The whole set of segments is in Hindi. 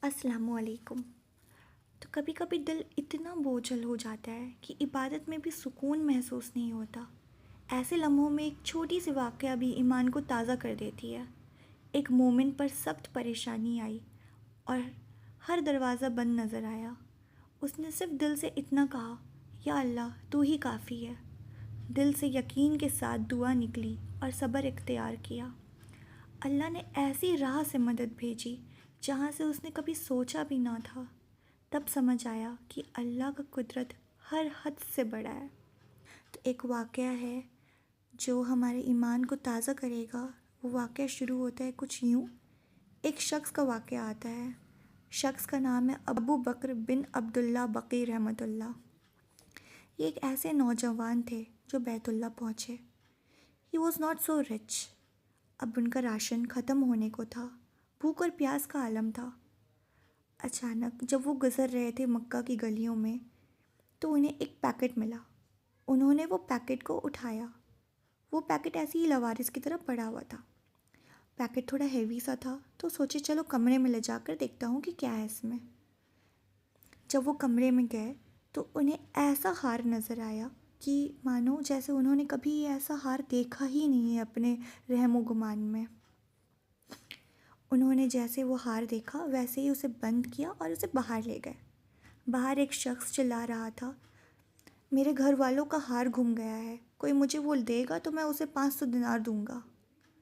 अस्सलामुअलैकुम। तो कभी कभी दिल इतना बोझल हो जाता है कि इबादत में भी सुकून महसूस नहीं होता। ऐसे लम्हों में एक छोटी सी वाक़या भी ईमान को ताज़ा कर देती है। एक मोमिन पर सख्त परेशानी आई और हर दरवाज़ा बंद नज़र आया। उसने सिर्फ दिल से इतना कहा, या अल्लाह तू ही काफ़ी है। दिल से यकीन के साथ दुआ निकली और सब्र इख्तियार किया। अल्लाह ने ऐसी राह से मदद भेजी जहाँ से उसने कभी सोचा भी ना था। तब समझ आया कि अल्लाह का कुदरत हर हद से बड़ा है। तो एक वाक़या है जो हमारे ईमान को ताज़ा करेगा। वो वाक़या शुरू होता है कुछ यूँ। एक शख्स का वाक़या आता है। शख्स का नाम है अबू बकर बिन अब्दुल्ला बकी रहमतुल्लाह। ये एक ऐसे नौजवान थे जो बैतुल्ला पहुँचे। He was not so rich. अब उनका राशन ख़त्म होने को था। भूख और प्यास का आलम था। अचानक जब वो गुज़र रहे थे मक्का की गलियों में, तो उन्हें एक पैकेट मिला। उन्होंने वो पैकेट को उठाया। वो पैकेट ऐसे ही लवारिस की तरह पड़ा हुआ था। पैकेट थोड़ा हैवी सा था, तो सोचे चलो कमरे में ले जाकर देखता हूँ कि क्या है इसमें। जब वो कमरे में गए तो उन्हें ऐसा हार नज़र आया कि मानो जैसे उन्होंने कभी ऐसा हार देखा ही नहीं है अपने रहमो गुमान में। उन्होंने जैसे वो हार देखा वैसे ही उसे बंद किया और उसे बाहर ले गए। बाहर एक शख्स चिल्ला रहा था, मेरे घर वालों का हार गुम गया है, कोई मुझे वो देगा तो मैं उसे 500 दिनार दूंगा।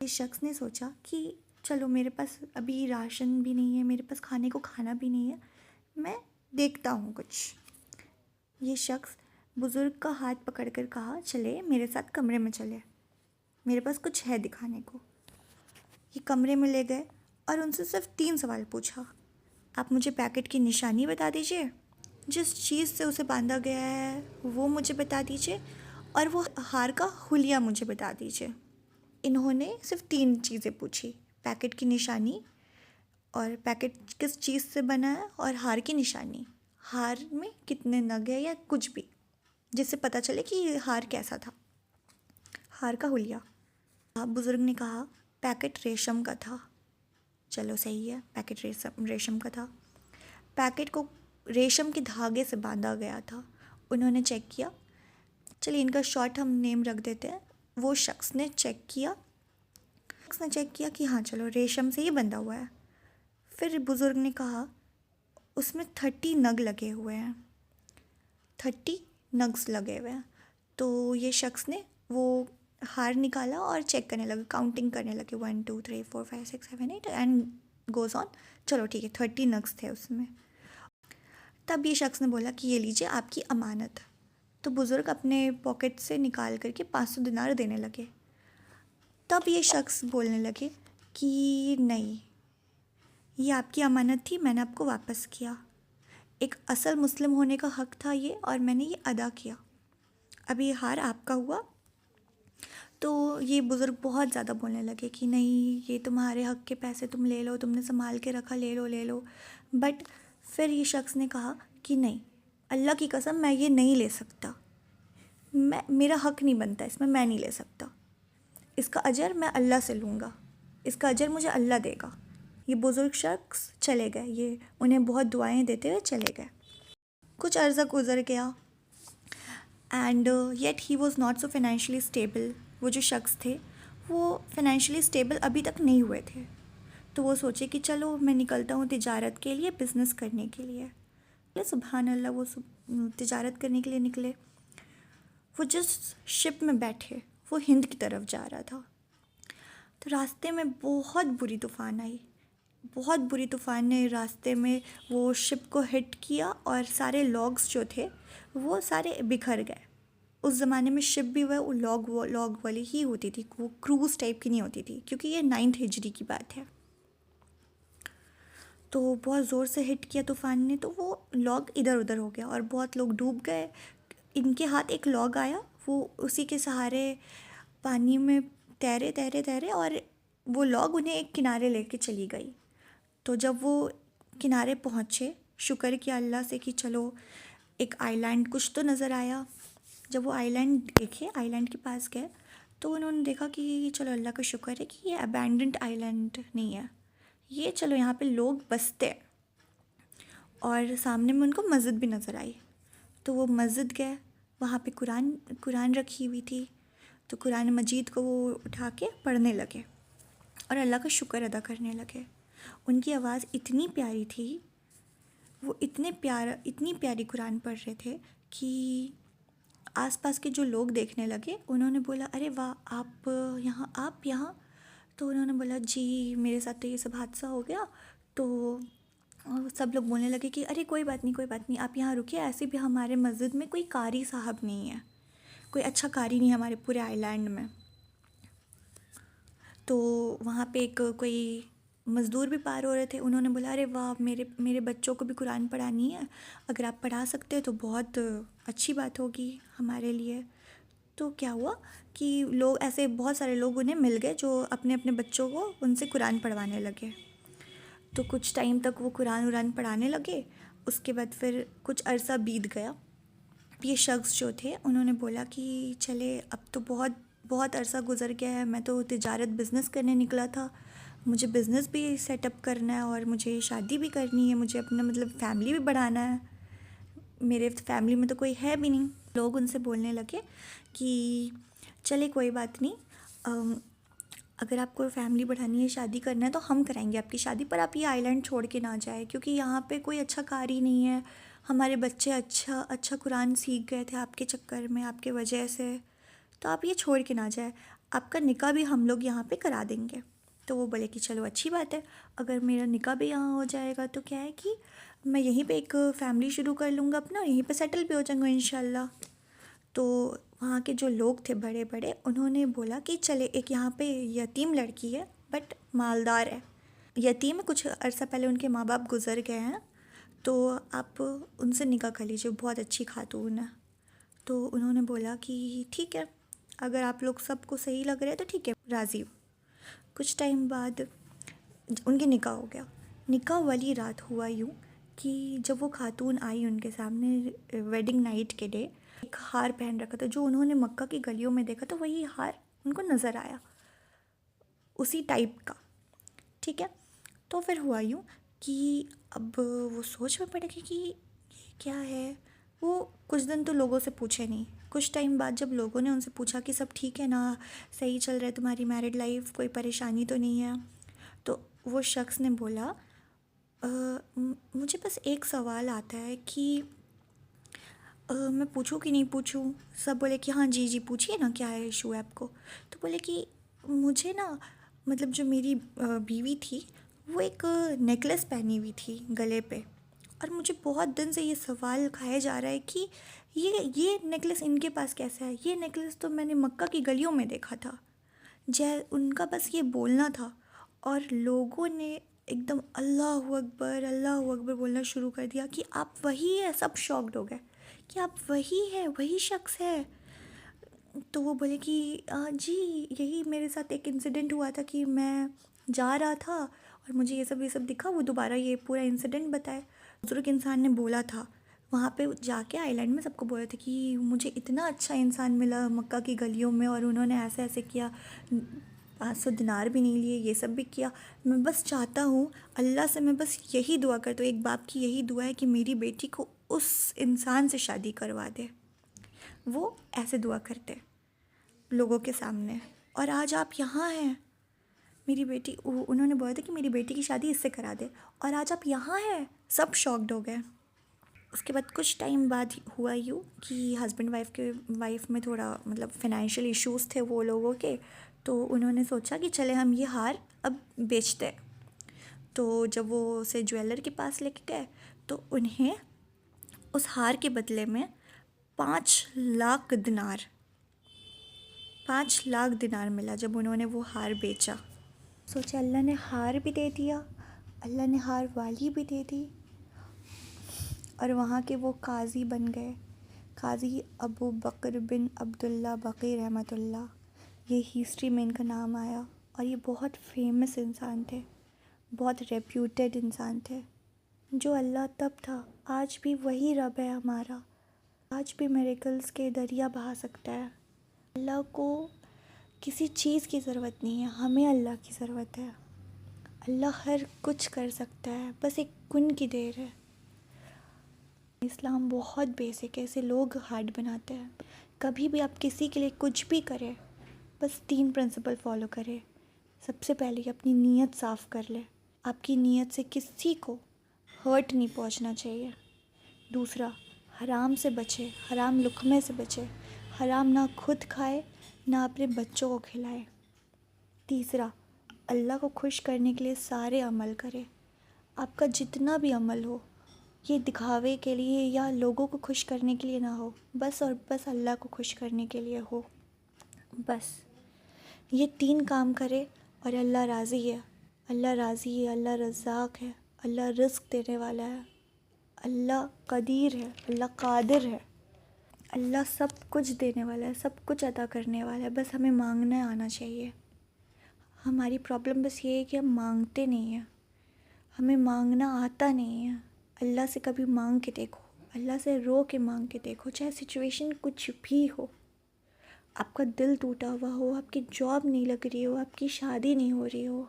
इस शख्स ने सोचा कि चलो मेरे पास अभी राशन भी नहीं है, मेरे पास खाने को खाना भी नहीं है, मैं देखता हूँ कुछ। ये शख्स बुज़ुर्ग का हाथ पकड़कर कहा, चले मेरे साथ कमरे में चले, मेरे पास कुछ है दिखाने को। ये कमरे में ले गए और उनसे सिर्फ 3 सवाल पूछा। आप मुझे पैकेट की निशानी बता दीजिए, जिस चीज़ से उसे बांधा गया है वो मुझे बता दीजिए, और वो हार का हुलिया मुझे बता दीजिए। इन्होंने सिर्फ 3 चीज़ें पूछी, पैकेट की निशानी, और पैकेट किस चीज़ से बना है, और हार की निशानी, हार में कितने नग है या कुछ भी जिससे पता चले कि ये हार कैसा था, हार का हुलिया। बुज़ुर्ग ने कहा पैकेट रेशम का था। चलो सही है, पैकेट रेशम का था। पैकेट को रेशम के धागे से बांधा गया था। उन्होंने चेक किया, चलिए इनका शॉर्ट हम नेम रख देते हैं। वो शख्स ने चेक किया कि हाँ चलो रेशम से ही बंधा हुआ है। फिर बुज़ुर्ग ने कहा उसमें 30 नग लगे हुए हैं, 30 नग्स लगे हुए हैं। तो ये शख्स ने वो हार निकाला और चेक करने लगे, काउंटिंग करने लगे, 1 2 3 4 5 6 7 8 एंड गोज़ ऑन। चलो ठीक है, 30 नग्स थे उसमें। तब ये शख्स ने बोला कि ये लीजिए आपकी अमानत। तो बुज़ुर्ग अपने पॉकेट से निकाल करके 500 दिनार देने लगे। तब ये शख्स बोलने लगे कि नहीं, ये आपकी अमानत थी, मैंने आपको वापस किया। एक असल मुस्लिम होने का हक़ था ये, और मैंने ये अदा किया। अब ये हार आपका हुआ। तो ये बुज़ुर्ग बहुत ज़्यादा बोलने लगे कि नहीं, ये तुम्हारे हक़ के पैसे, तुम ले लो, तुमने संभाल के रखा, ले लो ले लो। बट फिर ये शख्स ने कहा कि नहीं, अल्लाह की कसम मैं ये नहीं ले सकता, मेरा हक़ नहीं बनता इसमें, मैं नहीं ले सकता। इसका अजर मैं अल्लाह से लूँगा, इसका अजर मुझे अल्लाह देगा। ये बुज़ुर्ग शख्स चले गए, ये उन्हें बहुत दुआएं देते हुए चले गए। कुछ अर्सा गुजर गया and yet he was not so financially stable. वो जो शख्स थे वो फाइनेंशियली स्टेबल अभी तक नहीं हुए थे। तो वो सोचे कि चलो मैं निकलता हूँ तिजारत के लिए, बिज़नेस करने के लिए। सुभान अल्लाह, वो तिजारत करने के लिए निकले। वो जिस शिप में बैठे वो हिंद की तरफ जा रहा था। तो रास्ते में बहुत बुरी तूफ़ान आई। बहुत बुरी तूफ़ान ने रास्ते में वो शिप को हिट किया और सारे लॉग्स जो थे वो सारे बिखर गए। उस ज़माने में शिप भी वो लॉग वाली ही होती थी, वो क्रूज़ टाइप की नहीं होती थी, क्योंकि ये 9th हिजरी की बात है। तो बहुत ज़ोर से हिट किया तूफ़ान ने, तो वो लॉग इधर उधर हो गया और बहुत लोग डूब गए। इनके हाथ एक लॉग आया, वो उसी के सहारे पानी में तैरे तैरे तैरे, और वो लॉग उन्हें एक किनारे लेके चली गई। तो जब वो किनारे पहुँचे, शुक्र किया अल्लाह से कि चलो एक आइलैंड कुछ तो नज़र आया। जब वो आइलैंड देखे, आइलैंड के पास गए, तो उन्होंने देखा कि चलो अल्लाह का शुक्र है कि ये अबैंडन्ड आइलैंड नहीं है, ये चलो यहाँ पे लोग बसते हैं। और सामने में उनको मस्जिद भी नज़र आई। तो वो मस्जिद गए, वहाँ पे कुरान रखी हुई थी। तो कुरान मजीद को वो उठा के पढ़ने लगे और अल्लाह का शुक्र अदा करने लगे। उनकी आवाज़ इतनी प्यारी थी, वो इतनी प्यारी कुरान पढ़ रहे थे कि आसपास के जो लोग देखने लगे। उन्होंने बोला, अरे वाह, आप यहाँ। तो उन्होंने बोला, जी मेरे साथ तो ये सब हादसा हो गया। तो सब लोग बोलने लगे कि अरे कोई बात नहीं, कोई बात नहीं, आप यहाँ रुकिए। ऐसे भी हमारे मस्जिद में कोई कारी साहब नहीं है, कोई अच्छा कारी नहीं है हमारे पूरे आइलैंड में। तो वहाँ पे एक कोई मज़दूर भी पार हो रहे थे। उन्होंने बोला, अरे वाह, मेरे बच्चों को भी कुरान पढ़ानी है, अगर आप पढ़ा सकते हो तो बहुत अच्छी बात होगी हमारे लिए। तो क्या हुआ कि लोग ऐसे बहुत सारे लोग उन्हें मिल गए जो अपने अपने बच्चों को उनसे कुरान पढ़वाने लगे। तो कुछ टाइम तक वो कुरान पढ़ाने लगे। उसके बाद फिर कुछ अरसा बीत गया। ये शख्स जो थे उन्होंने बोला कि चले, अब तो बहुत बहुत अरसा गुजर गया है, मैं तो तिजारत बिज़नेस करने निकला था, मुझे बिज़नेस भी सेटअप करना है और मुझे शादी भी करनी है, मुझे अपना मतलब फैमिली भी बढ़ाना है, मेरे फैमिली में तो कोई है भी नहीं। लोग उनसे बोलने लगे कि चले कोई बात नहीं, अगर आपको फैमिली बढ़ानी है, शादी करना है तो हम कराएंगे आपकी शादी, पर आप ये आइलैंड छोड़ के ना जाए, क्योंकि यहाँ पे कोई अच्छा कारी नहीं है। हमारे बच्चे अच्छा कुरान सीख गए थे आपके चक्कर में, आपके वजह से, तो आप ये छोड़ के ना जाए, आपका निकाह भी हम लोग यहाँ पे करा देंगे। तो वो बोले कि चलो अच्छी बात है, अगर मेरा निकाह भी यहाँ हो जाएगा तो क्या है कि मैं यहीं पे एक फ़ैमिली शुरू कर लूँगा अपना, यहीं पे सेटल भी हो जाऊँगा इंशाल्लाह। तो वहाँ के जो लोग थे बड़े बड़े, उन्होंने बोला कि चले, एक यहाँ पे यतीम लड़की है बट मालदार है, यतीम है, कुछ अरसा पहले उनके माँ बाप गुज़र गए हैं, तो आप उनसे निकाह कर लीजिए, बहुत अच्छी खातून है। तो उन्होंने बोला कि ठीक है, अगर आप लोग सबको सही लग रहा है तो ठीक है, राज़ी हूँ। कुछ टाइम बाद उनके निकाह हो गया। निकाह वाली रात हुआ यूँ कि जब वो खातून आई उनके सामने वेडिंग नाइट के डे, एक हार पहन रखा था जो उन्होंने मक्का की गलियों में देखा, तो वही हार उनको नज़र आया, उसी टाइप का। ठीक है, तो फिर हुआ यूँ कि अब वो सोच में पड़ गई कि ये क्या है। वो कुछ दिन तो लोगों से पूछे नहीं। कुछ टाइम बाद जब लोगों ने उनसे पूछा कि सब ठीक है ना, सही चल रहा है तुम्हारी मैरिड लाइफ, कोई परेशानी तो नहीं है, तो वो शख्स ने बोला, मुझे बस एक सवाल आता है कि मैं पूछूं कि नहीं पूछूं। सब बोले कि हाँ जी जी पूछिए ना, क्या है इशू है आपको। तो बोले कि मुझे ना, मतलब जो मेरी बीवी थी वो एक नेकलेस पहनी हुई थी गले पे, और मुझे बहुत दिन से ये सवाल खाया जा रहा है कि ये नेकलेस इनके पास कैसा है। ये नेकलेस तो मैंने मक्का की गलियों में देखा था। जय उनका बस ये बोलना था और लोगों ने एकदम अल्लाह अकबर बोलना शुरू कर दिया कि आप वही है। सब शॉक्ड हो गए कि आप वही है, वही शख्स है। तो वो बोले कि जी यही मेरे साथ एक इंसिडेंट हुआ था कि मैं जा रहा था और मुझे ये सब दिखा। वो दोबारा ये पूरा इंसिडेंट बताए। बुजुर्ग इंसान ने बोला था वहाँ पे जाके, आइलैंड में सबको बोला था कि मुझे इतना अच्छा इंसान मिला मक्का की गलियों में और उन्होंने ऐसे ऐसे किया, 500 दिनार भी नहीं लिए, ये सब भी किया। मैं बस चाहता हूँ अल्लाह से, मैं बस यही दुआ करता हूँ, एक बाप की यही दुआ है कि मेरी बेटी को उस इंसान से शादी करवा दे। वो ऐसे दुआ करते लोगों के सामने, और आज आप यहाँ हैं। मेरी बेटी, उन्होंने बोला था कि मेरी बेटी की शादी इससे करा दे, और आज आप यहाँ हैं। सब शॉक्ड हो गए। उसके बाद कुछ टाइम बाद हुआ यूँ कि हस्बैंड वाइफ में थोड़ा मतलब फाइनेंशियल इश्यूज़ थे वो लोगों के। तो उन्होंने सोचा कि चले हम ये हार अब बेचते हैं। तो जब वो उसे ज्वेलर के पास लेके गए तो उन्हें उस हार के बदले में 5 लाख दिनार 5 लाख दिनार मिला जब उन्होंने वो हार बेचा। सोचा, अल्लाह ने हार भी दे दिया, अल्लाह ने हार वाली भी दे दी, और वहाँ के वो काजी बन गए, काजी अबू बकर बिन अब्दुल्ला बकी रहमतुल्लाह। ये हिस्ट्री में इनका नाम आया, और ये बहुत फेमस इंसान थे, बहुत रेप्यूटेड इंसान थे। जो अल्लाह तब था, आज भी वही रब है हमारा, आज भी मिरेकल्स के दरिया बहा सकता है। अल्लाह को किसी चीज़ की ज़रूरत नहीं है, हमें अल्लाह की ज़रूरत है। अल्लाह हर कुछ कर सकता है, बस एक कुन की देर है। इस्लाम बहुत बेसिक है, इसे लोग हार्ड बनाते हैं। कभी भी आप किसी के लिए कुछ भी करें, बस 3 प्रिंसिपल फॉलो करें। सबसे पहले अपनी नीयत साफ़ कर ले, आपकी नीयत से किसी को हर्ट नहीं पहुंचना चाहिए। दूसरा, हराम से बचे, हराम लुक़मे से बचे, हराम ना खुद खाए ना अपने बच्चों को खिलाए। तीसरा, अल्लाह को खुश करने के लिए सारे अमल करें। आपका जितना भी अमल हो, ये दिखावे के लिए या लोगों को खुश करने के लिए ना हो, बस और बस अल्लाह को खुश करने के लिए हो। बस ये 3 काम करे और अल्लाह राज़ी है। अल्लाह राज़ी है, अल्लाह रज़्ज़ाक़ है, अल्लाह रिज़्क़ देने वाला है, अल्लाह क़दीर है, अल्लाह क़ादिर है, अल्लाह सब कुछ देने वाला है, सब कुछ अता करने वाला है। बस हमें मांगना आना चाहिए। हमारी प्रॉब्लम बस ये है कि हम मांगते नहीं हैं, हमें मांगना आता नहीं है। अल्लाह से कभी मांग के देखो, अल्लाह से रो के मांग के देखो, चाहे सिचुएशन कुछ भी हो। आपका दिल टूटा हुआ हो, आपकी जॉब नहीं लग रही हो, आपकी शादी नहीं हो रही हो,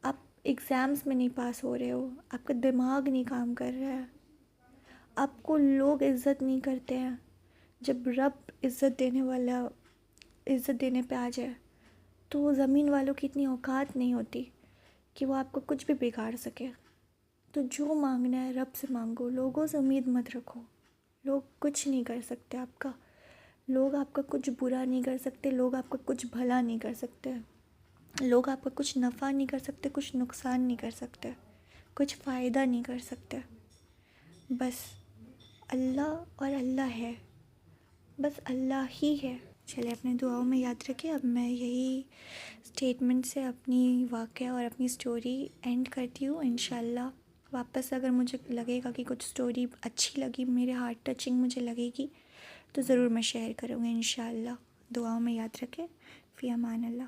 आप एग्ज़ाम्स में नहीं पास हो रहे हो, आपका दिमाग नहीं काम कर रहा है, आपको लोग इज़्ज़त नहीं करते हैं। जब रब इज़्ज़त देने वाला इज़्ज़त देने पे आ जाए, तो ज़मीन वालों की इतनी औकात नहीं होती कि वो आपको कुछ भी बिगाड़ सके। तो जो मांगना है रब से मांगो, लोगों से उम्मीद मत रखो। लोग कुछ नहीं कर सकते आपका, लोग आपका कुछ बुरा नहीं कर सकते, लोग आपका कुछ भला नहीं कर सकते, लोग आपका कुछ नफ़ा नहीं कर सकते, कुछ नुकसान नहीं कर सकते, कुछ फ़ायदा नहीं कर सकते। बस अल्लाह और अल्लाह है, बस अल्लाह ही है। चलिए, अपने दुआओं में याद रखिए। अब मैं यही स्टेटमेंट से अपनी वाक़या और अपनी स्टोरी एंड करती हूँ। इंशाल्लाह वापस अगर मुझे लगेगा कि कुछ स्टोरी अच्छी लगी, मेरे हार्ट टचिंग मुझे लगेगी, तो ज़रूर मैं शेयर करूँगी इंशाल्लाह। दुआओं में याद रखें। फ़ी अमान अल्लाह।